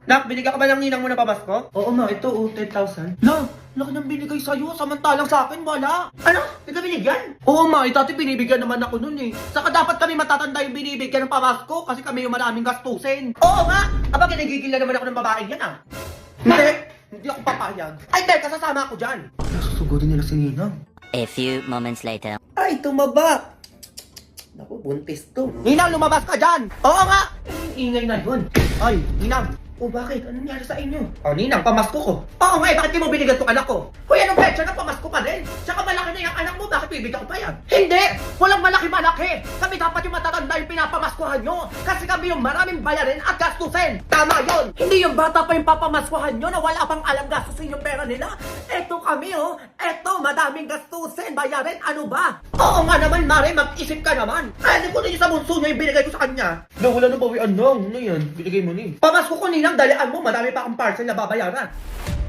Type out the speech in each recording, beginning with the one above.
Nak, binigyan ka ba ng ninang mo na pamasko? Oo ma, ito 10,000. Na, laki ng binigay sa'yo, samantalang sa akin wala. Ano? Hindi ka binigyan? Oo ma, dati binibigyan naman ako nun eh. Saka dapat kami matatanda yung binibigyan ng pamasko kasi kami yung maraming gastusin. Oo nga, aba kinigigil na naman ako ng babae yan ah. Hindi ako papayag. Ay, teka, sasama ako dyan. Nasusugodin nila si Ninang. A few moments later. Ay, tumaba. Naku, buntis to. Ninang, lumabas ka dyan! Oo nga! Ang ingay na yun. Ay, Ninang. O bakit? Anong nangyari sa inyo? Oh, Ninang, pamasko ko. Oo nga, bakit di mo binigyan tong anak ko? Hoy, anong petsa na pamasko pa rin? Tsaka malaki na yung anak mo, bakit bibigyan ko pa yan? Hindi! Walang malaki-malaki! Kami dapat yung matatanda yung pinapamaskuhan nyo! Kasi kami yung maraming bayarin at gastusin! Tama yon! Hindi yung bata pa yung papamaskuhan nyo na wala pang alam gastusin yung pera nila! Eto kami oh! Eto, madaming gastusin, bayarin, ano ba? Oo nga naman, Mare, mag-isip ka naman! Hindi ko din sa bunso nyo yung binigay ko sa kanya! Na wala nang bawian lang, ano yan? Binigay mo ni. Pamasko ko nilang, dalian mo, madami pa akong parcel na babayaran!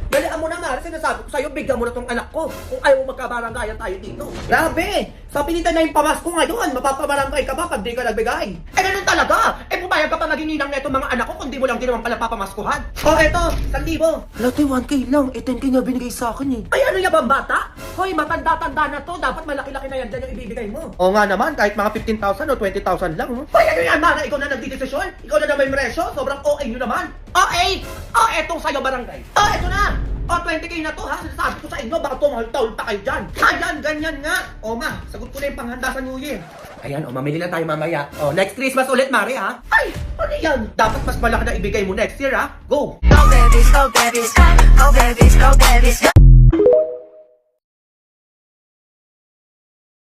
Dalian mo na, Mare, sinasabi ko sa'yo, bigyan mo na tong anak ko kung ayaw mo magkabaranggayan tayo dito. Grabe! Sabi nila na yung pamasko ngayon, mapapabarangay ka ba pag di ka nagbigay? Eh ganun talaga! Eh pumayag ka pa maging ninang na itong mga anak ko kung di mo lang din naman pala papamaskuhan. Oh, eto, 1,000. Lati, 1K lang. 10K na binigay sa akin eh. Ay, ano yan bang bata? Hoy, matanda-tanda na to. Dapat malaki-laki na yan dyan yung ibibigay mo. Oo nga naman, kahit mga 15,000 o 20,000 lang. Hoy, ano yan, Mara? Ikaw na nagdidesisyon? Ikaw na naman yung resyo? Sobrang OA nyo naman. OA! Oh, etong sa'yo barangay. Oh, eto na! O, 20K na to ha, sinasabi ko sa inyo, baka tumahol-tahol pa kayo dyan. Ayan, ganyan nga. O ma, sagot ko na yung panghanda sa New Year. Ayan, o, mamili lang tayo mamaya. O, next Christmas ulit, Mare ha. Ay, ano yan? Dapat mas malaki na ibigay mo next year ha. Go! Go babies, go babies, go babies, go babies.